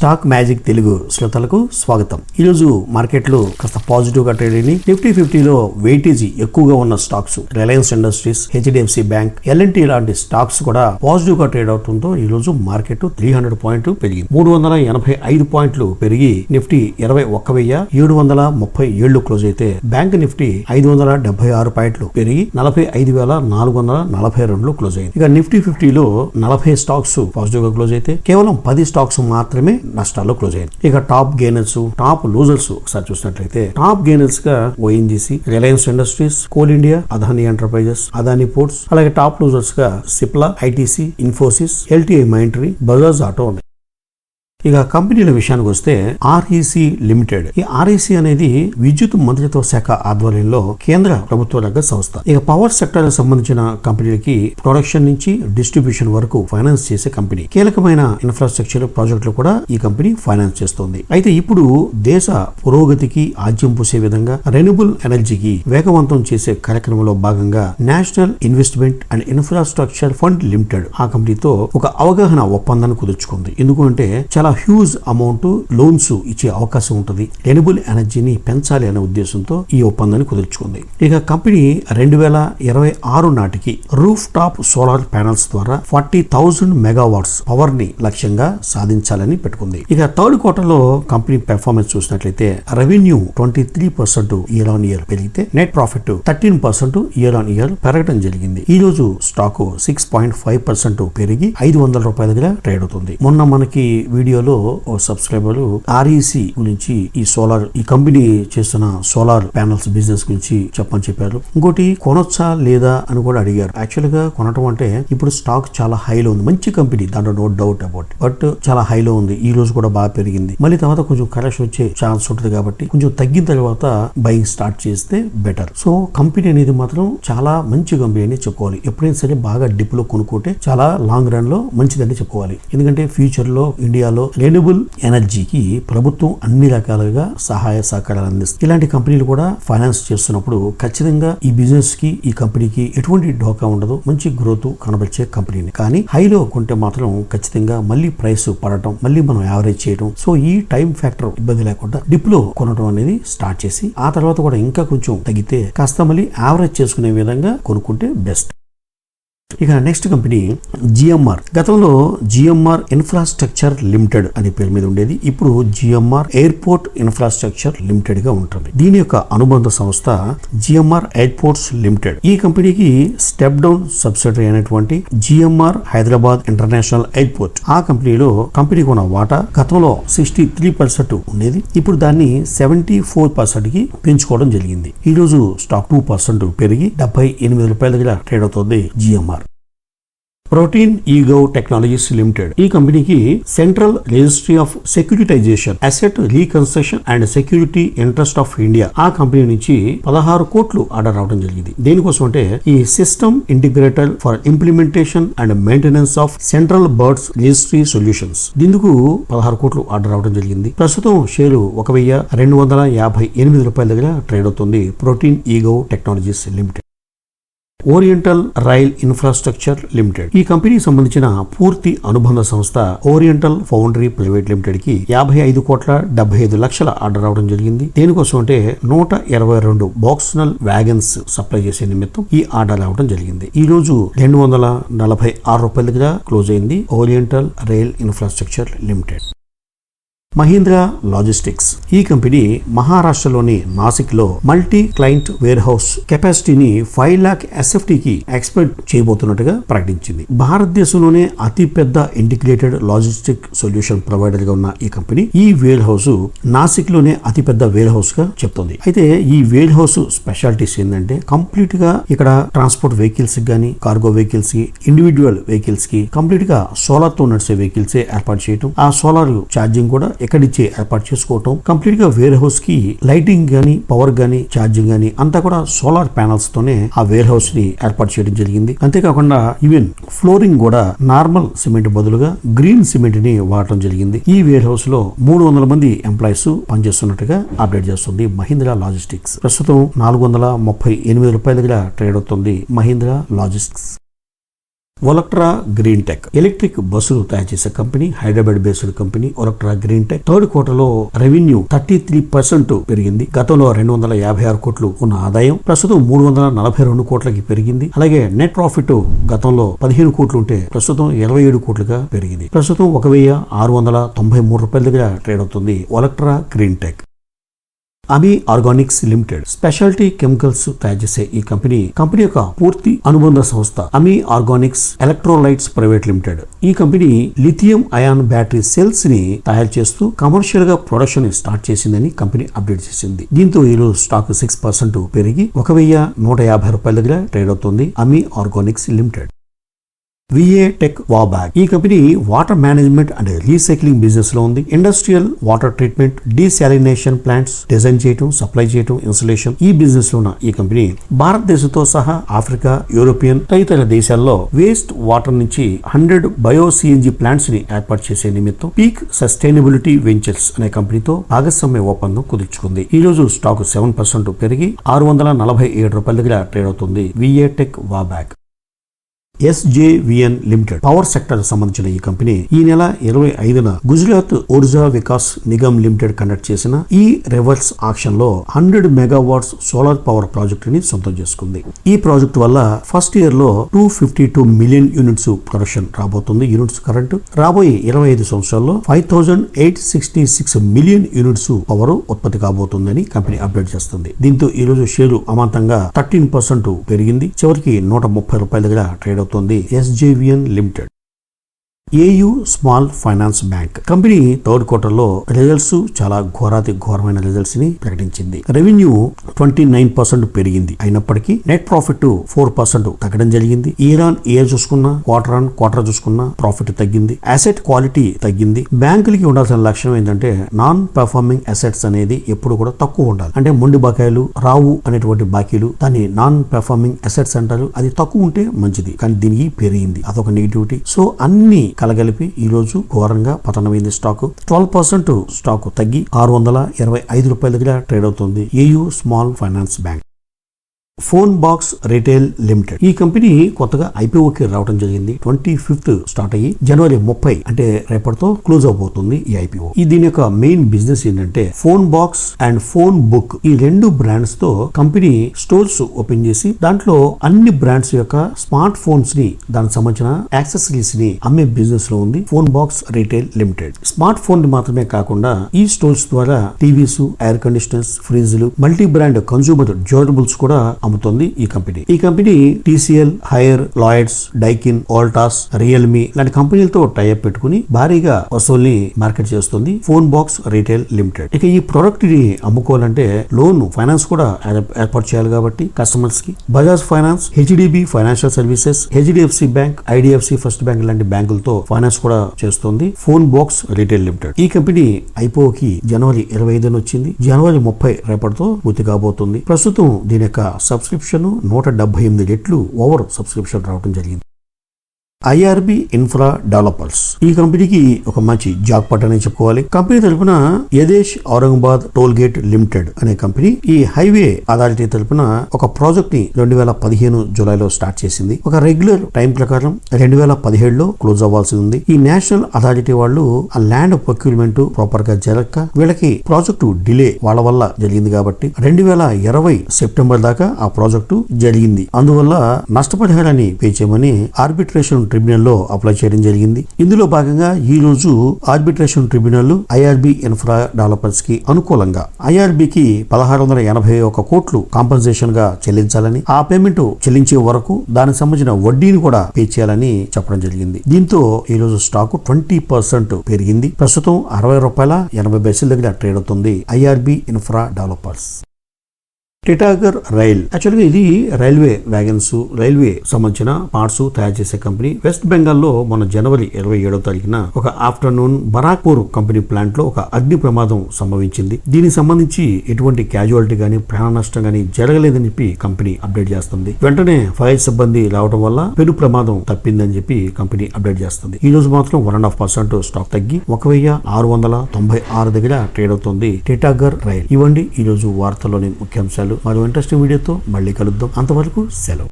Stock magic Telugu శ్రోతలకు స్వాగతం. ఈరోజు మార్కెట్లు కాస్త పాజిటివ్ గా ట్రేడ్ అయినాయి. నిఫ్టీ 50లో వెయిటేజీ ఎక్కువగా ఉన్న stocks Reliance industries, HDFC bank, L&T లాంటి స్టాక్స్ కూడా పాజిటివ్ గా ట్రేడ్ అవుతుందో ఈ రోజు మార్కెట్ 300 పాయింట్లు పెరిగింది. 385 పాయింట్లు పెరిగి నిఫ్టీ 21,737 క్లోజ్ అయితే బ్యాంక్ నిఫ్టీ 576 పాయింట్లు పెరిగి 45,442 క్లోజ్ అయింది. ఇక నిఫ్టీ 50లో 40 స్టాక్స్ పాజిటివ్ గా క్లోజ్ అయితే కేవలం 10 స్టాక్స్ మాత్రమే నష్టాల్లో క్లోజ్ అయ్యాయి. ఇక టాప్ గెయినర్స్, టాప్ లూజర్స్ ఒకసారి చూసినట్లయితే టాప్ గెయినర్స్ గా ONGC, Reliance industries, coal India, Adani enterprises, Adani ports, అలాగే టాప్ లూజర్స్ గా Cipla, ITC, Infosys, LTI Mindtree, Bajaj auto ఉన్నాయి. ఇక కంపెనీల విషయానికి వస్తే REC లిమిటెడ్. ఈ REC అనేది విద్యుత్ మంత్రిత్వ శాఖ ఆధ్వర్యంలో కేంద్ర ప్రభుత్వ రంగ సంస్థ. ఇక పవర్ సెక్టర్ కి సంబంధించిన కంపెనీలకి ప్రొడక్షన్ నుంచి డిస్ట్రిబ్యూషన్ వరకు ఫైనాన్స్ చేసే కంపెనీ. కీలకమైన ఇన్ఫ్రాస్ట్రక్చర్ ప్రాజెక్టులు కూడా ఈ కంపెనీ ఫైనాన్స్ చేస్తోంది. అయితే ఇప్పుడు దేశ పురోగతికి ఆజ్యం పూసే విధంగా రెన్యూబుల్ ఎనర్జీకి వేగవంతం చేసే కార్యక్రమంలో భాగంగా national investment and infrastructure fund limited ఆ కంపెనీతో ఒక అవగాహన ఒప్పందాన్ని కుదుర్చుకుంది. ఎందుకంటే చాలా హ్యూజ్ అమౌంట్ లోన్స్ ఇచ్చే అవకాశం ఉంటుంది. రెన్యూబుల్ ఎనర్జీని పెంచాలి అనే ఉద్దేశంతో ఈ ఒప్పందాన్ని కుదుర్చుకుంది. ఇక కంపెనీ 2026 నాటికి రూఫ్ టాప్ సోలార్ ప్యానల్స్ ద్వారా 40,000 మెగావాట్స్ పవర్ ని లక్ష్యంగా సాధించాలని పెట్టుకుంది. ఇక థర్డ్ క్వార్టర్ లో కంపెనీ పెర్ఫార్మెన్స్ చూసినట్లయితే రెవెన్యూ 23% ఇయర్ ఆన్ ఇయర్ పెరిగితే net profit 13% year on year పెరగడం జరిగింది. ఈ రోజు స్టాక్ 6.5% పెరిగి 500 రూపాయల దగ్గర ట్రేడ్ అవుతుంది. మొన్న మనకి వీడియోలో సబ్స్క్రైబర్ REC గురించి ఈ కంపెనీ చేస్తున్న సోలార్ ప్యానల్స్ బిజినెస్ గురించి చెప్పారు. ఇంకోటి కొనొచ్చా లేదా అని కూడా అడిగారు. యాక్చువల్ గా కొనటం అంటే ఇప్పుడు స్టాక్ చాలా హైలో ఉంది. మంచి కంపెనీ, దాంట్లో నో డౌట్ అబౌట్, బట్ చాలా హైలో ఉంది. ఈ రోజు కూడా బాగా పెరిగింది. మళ్ళీ తర్వాత కొంచెం కరెక్షన్ వచ్చే ఛాన్స్ ఉంటుంది కాబట్టి కొంచెం తగ్గిన తర్వాత బయింగ్ స్టార్ట్ చేస్తే బెటర్. సో కంపెనీ అనేది మాత్రం చాలా మంచి కంపెనీ అని చెప్పుకోవాలి. ఎప్పుడైనా సరే బాగా డిప్ లో కొనుక్కుంటే చాలా లాంగ్ రన్ లో మంచిదని చెప్పుకోవాలి. ఎందుకంటే ఫ్యూచర్ లో ఇండియాలో రెన్యూబుల్ ఎనర్జీకి ప్రభుత్వం అన్ని రకాలుగా సహాయ సహకారాలు అందిస్తుంది. ఇలాంటి కంపెనీలు కూడా ఫైనాన్స్ చేస్తున్నప్పుడు ఖచ్చితంగా ఈ బిజినెస్ కి, ఈ కంపెనీకి ఎటువంటి ఢోకా ఉండదు. మంచి గ్రోత్ కనబరిచే కంపెనీని. కానీ హైలో కొంటే మాత్రం ఖచ్చితంగా మళ్ళీ ప్రైస్ పడటం, మళ్ళీ మనం యావరేజ్ చేయడం, సో ఈ టైం ఫ్యాక్టర్ ఇబ్బంది లేకుండా డిప్ లో కొనడం అనేది స్టార్ట్ చేసి ఆ తర్వాత కూడా ఇంకా కొంచెం తగ్గితే కాస్త మళ్ళీ యావరేజ్ చేసుకునే విధంగా కొనుక్కుంటే బెస్ట్. ఇక నెక్స్ట్ కంపెనీ GMR. గతంలో GMR ఇన్ఫ్రాస్ట్రక్చర్ లిమిటెడ్ అనే పేరు మీద ఉండేది. ఇప్పుడు GMR ఎయిర్పోర్ట్ ఇన్ఫ్రాస్ట్రక్చర్ లిమిటెడ్ గా ఉంటుంది. దీని యొక్క అనుబంధ సంస్థ GMR ఎయిర్పోర్ట్స్ లిమిటెడ్. ఈ కంపెనీకి స్టెప్ డౌన్ సబ్సిడరీ అయినటువంటి GMR హైదరాబాద్ ఇంటర్నేషనల్ ఎయిర్పోర్ట్, ఆ కంపెనీలో కంపెనీకి ఉన్న వాటా గతంలో 63% ఉండేది. ఇప్పుడు దాన్ని 74% కి పెంచుకోవడం జరిగింది. ఈ రోజు స్టాక్ 2% పెరిగి 78 రూపాయల దగ్గర ట్రేడ్ అవుతుంది GMR. Protein ego technologies limited. ఈ కంపెనీకి central registry of securitisation, asset reconstruction and security interest of India, ఆ కంపెనీ నుంచి 16 కోట్లు ఆర్డర్ రావడం జరిగింది. దేనికోసం అంటే ఈ system integrator for implementation and maintenance of central birds registry solutions. దీనికి 16 కోట్లు ఆర్డర్ రావడం జరిగింది. ప్రస్తుతం షేరు 1,258 రూపాయల దగ్గర ట్రేడ్ అవుతుంది. Protein ego technologies limited. Oriental rail infrastructure limited. ఈ కంపెనీకి సంబంధించిన పూర్తి అనుబంధ సంస్థ ఓరియంటల్ ఫౌండరీ ప్రైవేట్ లిమిటెడ్ కి 55,75,00,000 ఆర్డర్ రావడం జరిగింది. దేనికోసం అంటే 122 బాక్స్నల్ వ్యాగన్స్ సప్లై చేసే నిమిత్తం ఈ ఆర్డర్ రావడం జరిగింది. ఈ రోజు 246 రూపాయల దగ్గర క్లోజ్ అయింది oriental rail infrastructure limited. Mahindra logistics. ఈ కంపెనీ మహారాష్ట్రలోని నాసిక్ లో మల్టీ క్లయింట్ వేర్ హౌస్ కెపాసిటీని 5 lakh SFT కి ఎక్స్పెక్ట్ చేయబోతున్నట్టుగా ప్రకటించింది. భారతదేశంలోనే అతి పెద్ద ఇంటిగ్రేటెడ్ లాజిస్టిక్ సొల్యూషన్ ప్రొవైడర్ గా ఉన్న ఈ కంపెనీ ఈ వేర్ హౌస్ నాసిక్ లోనే అతి పెద్ద వేర్ హౌస్ గా చెప్తుంది. అయితే ఈ వేర్ హౌస్ స్పెషాలిటీస్ ఏంటంటే కంప్లీట్ గా ఇక్కడ ట్రాన్స్పోర్ట్ వెహికల్స్ గానీ, కార్గో వెహికల్స్ కి, ఇండివిజువల్ వెహికల్స్ కి కంప్లీట్ గా సోలార్ తో నడిచే వెహికల్స్ ఏర్పాటు చేయడం, ఆ సోలార్ ఛార్జింగ్ కూడా ఎక్కడిచ్చే ఏర్పాటు చేసుకోవటం, కంప్లీట్ గా వేర్ హౌస్ కి లైటింగ్ గానీ, పవర్ గానీ, ఛార్జింగ్ గానీ అంతా కూడా సోలార్ ప్యానల్స్ తోనే ఆ వేర్ హౌస్ ని ఏర్పాటు చేయడం జరిగింది. అంతేకాకుండా ఈవెన్ ఫ్లోరింగ్ కూడా నార్మల్ సిమెంట్ బదులుగా గ్రీన్ సిమెంట్ ని వాడటం జరిగింది. ఈ వేర్ హౌస్ లో 300 మంది ఎంప్లాయీస్ పనిచేస్తున్నట్టుగా అప్డేట్ చేస్తుంది మహీంద్రా లాజిస్టిక్స్. ప్రస్తుతం 438 రూపాయల దగ్గర ట్రేడ్ అవుతుంది Mahindra Logistics. Olectra green Tech electric బస్సులు తయారు చేసే company, Hyderabad based company Olectra green Tech third quarter లో రెవెన్యూ 33% పెరిగింది. గతంలో 256 కోట్లు ఉన్న ఆదాయం ప్రస్తుతం 342 కోట్లకి పెరిగింది. అలాగే నెట్ ప్రాఫిట్ గతంలో 15 కోట్లు ఉంటే ప్రస్తుతం 27 కోట్లుగా పెరిగింది. ప్రస్తుతం 1693 రూపాయల దగ్గర ట్రేడ్ అవుతుంది Olectra green Tech. Ami Organics limited specialty chemicals తయారు చేసే ఈ కంపెనీ యొక్క పూర్తి అనుబంధ సంస్థ Ami Organics electrolytes private limited. ఈ company lithium ion battery cells ని తయారు చేస్తూ కమర్షియల్ గా ప్రొడక్షన్ స్టార్ట్ చేసిందని కంపెనీ అప్డేట్ చేసింది. దీంతో ఈరోజు స్టాక్ 6% పెరిగి 1150 రూపాయల దగ్గర ట్రేడ్ అవుతుంది అమీ ఆర్గానిక్స్ లిమిటెడ్. విఏ టెక్ వాబ్యాక్ ఈ company water management and recycling business లో ఉంది. Industrial water treatment, desalination plants design చేయడం, సప్లై చేయడం, ఇన్స్టలేషన్ ఈ బిజినెస్ లో ఉన్న ఈ కంపెనీ భారతదేశంతో సహా ఆఫ్రికా, యూరోపియన్ తదితర దేశాల్లో వేస్ట్ వాటర్ నుంచి 100 బయో సిఎన్జి ప్లాంట్స్ ని ఏర్పాటు చేసే నిమిత్తం పీక్ సస్టైనబిలిటీ వెంచర్స్ అనే కంపెనీతో భాగస్వామ్య ఒప్పందం కుదుర్చుకుంది. ఈ రోజు స్టాక్ 7% పెరిగి 647 రూపాయల దగ్గర ట్రేడ్ అవుతుంది VA Tech Wabag. SJVN limited power sector సంబంధించిన ఈ కంపెనీ ఈ నెల 25న గుజరాత్ ఊర్జా వికాస్ నిగమ్ లిమిటెడ్ కండక్ట్ చేసిన ఈ రివర్స్ ఆక్షన్ లో 100 మెగావాట్స్ సోలార్ పవర్ ప్రాజెక్ట్ ని సొంతం చేసుకుంది. ఈ ప్రాజెక్ట్ వల్ల ఫస్ట్ ఇయర్ లో 252 మిలియన్ యూనిట్స్ ప్రొడక్షన్ రాబోతుంది. యూనిట్స్ కరెంట్ రాబోయే 25 సంవత్సరాల్లో 5866 మిలియన్ యూనిట్స్ పవర్ ఉత్పత్తి కాబోతుందని కంపెనీ అప్డేట్ చేస్తుంది. దీంతో ఈ రోజు షేరు అమాంతంగా 13% పెరిగింది. చివరికి 130 రూపాయల దగ్గర ట్రేడ్ అవుతుంది SJVN limited. AU small finance bank company third quarter లో రిజల్ట్స్ చాలా ఘోరమైన రిజల్ట్స్ ని ప్రకటించింది. రెవెన్యూ 29% పెరిగింది. అయినప్పటికీ నెట్ ప్రాఫిట్ 4% తగ్గడం జరిగింది. ఇయర్ చూసుకున్నా, క్వార్టర్ చూసుకున్నా ప్రాఫిట్ తగ్గింది. అసెట్ క్వాలిటీ తగ్గింది. బ్యాంకులకి ఉండాల్సిన లక్ష్యం ఏంటంటే నాన్ పర్ఫార్మింగ్ అసెట్స్ అనేది ఎప్పుడు కూడా తక్కువ ఉండాలి. అంటే మొండి బకాయిలు రావు అనేటువంటి బాకీలు దాన్ని నాన్ పర్ఫార్మింగ్ అసెట్స్ అంటారు. అది తక్కువ ఉంటే మంచిది, కానీ దీనికి పెరిగింది. అదొక నెగిటివిటీ. సో అన్ని కలగలిపి ఈ రోజు ఘోరంగా పతనమైంది. స్టాక్ 12% స్టాక్ తగ్గి 625 రూపాయల దగ్గర ట్రేడ్ అవుతుంది AU small finance bank. Phone box retail limited ఈ కంపెనీ కొత్తగా ఐపీఓకి రావడం జరిగింది. 25th స్టార్ట్ అయ్యి జనవరి 30 అంటే రేపటితో క్లోజ్ అవబోతుంది ఈ ఐపీఓ. దీని యొక్క మెయిన్ బిజినెస్ ఏంటంటే phone box and phone book ఈ రెండు బ్రాండ్స్ తో కంపెనీ స్టోర్స్ ఓపెన్ చేసి దాంట్లో అన్ని బ్రాండ్స్ యొక్క స్మార్ట్ ఫోన్స్ ని దానికి సంబంధించిన యాక్సెసరీస్ ని అమ్మే బిజినెస్ లో ఉంది phone box retail limited. Smart phone మాత్రమే కాకుండా ఈ స్టోర్స్ ద్వారా టీవీస్, ఎయిర్ కండిషనర్స్, ఫ్రిడ్జ్లు, మల్టీ బ్రాండ్ కన్స్యూమర్ డ్యూరబుల్స్ కూడా అమ్ముతుంది ఈ కంపెనీ. ఈ company TCL, Haier, Lloyds, Daikin, Voltas, Realme లాంటి కంపెనీలతో టైఅప్ పెట్టుకుని భారీగా వస్తువుల్ని మార్కెట్ చేస్తుంది ఫోన్ బాక్స్ రిటైల్ లిమిటెడ్. ఇక ఈ ప్రొడక్ట్ ని అమ్ముకోవాలంటే లోన్ ఫైనాన్స్ కూడా ఏర్పాటు చేయాలి కాబట్టి కస్టమర్స్ కి Bajaj finance, HDB financial services, HDFC bank, IDFC first bank లాంటి బ్యాంకులతో ఫైనాన్స్ కూడా చేస్తుంది ఫోన్ బాక్స్ రిటైల్ లిమిటెడ్. ఈ కంపెనీ ఐపోకి జనవరి 25 వచ్చింది. జనవరి 30 రేపటితో పూర్తి కాబోతుంది. ప్రస్తుతం దీని యొక్క సబ్స్క్రిప్షన్ 178 రెట్లు ఓవర్ సబ్స్క్రిప్షన్ రావడం జరిగింది. IRB ఇన్ఫ్రా డెవలపర్స్ ఈ కంపెనీకి ఒక మంచి జాక్ పట్ అని చెప్పుకోవాలి. కంపెనీ తరపున యదేశ్ ఔరంగాబాద్ టోల్ గేట్ లిమిటెడ్ అనే కంపెనీ ఈ హైవే అథారిటీ తరపున ఒక ప్రాజెక్ట్ ని 2015 జూలైలో స్టార్ట్ చేసింది. ఒక రెగ్యులర్ టైం ప్రకారం 2017లో క్లోజ్ అవ్వాల్సి ఉంది. ఈ నేషనల్ అథారిటీ వాళ్ళు ఆ ల్యాండ్ ప్రొక్యూర్మెంట్ ప్రాపర్ గా జరగక వీళ్ళకి ప్రాజెక్టు డిలే వాళ్ళ వల్ల జరిగింది కాబట్టి 2020 సెప్టెంబర్ దాకా ఆ ప్రాజెక్టు జరిగింది. అందువల్ల నష్టపరిహారాన్ని పే చేయమని ఆర్బిట్రేషన్ ట్రిబ్యునల్ లో అప్లై చేయడం జరిగింది. ఇందులో భాగంగా ఈ రోజు arbitration tribunal IRB infra developers కి అనుకూలంగా IRB కి 1681 కోట్లు కాంపన్సేషన్ గా చెల్లించాలని, ఆ పేమెంట్ చెల్లించే వరకు దానికి సంబంధించిన వడ్డీని కూడా పే చేయాలని చెప్పడం జరిగింది. దీంతో ఈ రోజు స్టాక్ 20% పెరిగింది. ప్రస్తుతం 60 రూపాయల 80 పైసల దగ్గర ట్రేడ్ అవుతుంది IRB infra developers. Titagarh rail యాక్చువల్గా ఇది రైల్వే వ్యాగన్స్, రైల్వే సంబంధించిన పార్ట్స్ తయారు చేసే కంపెనీ. వెస్ట్ బెంగాల్ లో మొన్న జనవరి 27వ తారీఖున ఒక ఆఫ్టర్నూన్ బరాక్పూర్ కంపెనీ ప్లాంట్ లో ఒక అగ్ని ప్రమాదం సంభవించింది. దీనికి సంబంధించి ఎటువంటి క్యాజువాలిటీ గానీ ప్రాణ నష్టం గానీ జరగలేదని చెప్పి కంపెనీ అప్డేట్ చేస్తుంది. వెంటనే ఫైర్ సిబ్బంది రావడం వల్ల పెను ప్రమాదం తప్పిందని చెప్పి కంపెనీ అప్డేట్ చేస్తుంది. ఈ రోజు మాత్రం 1.5% స్టాక్ తగ్గి 1696 దగ్గర ట్రేడ్ అవుతుంది టిటాగర్ రైల్. ఇవ్వండి ఈ రోజు వార్తల్లోని ముఖ్యాంశాలు. మరో ఇంట్రెస్టింగ్ వీడియోతో మళ్ళీ కలుద్దాం. అంతవరకు సెలవు.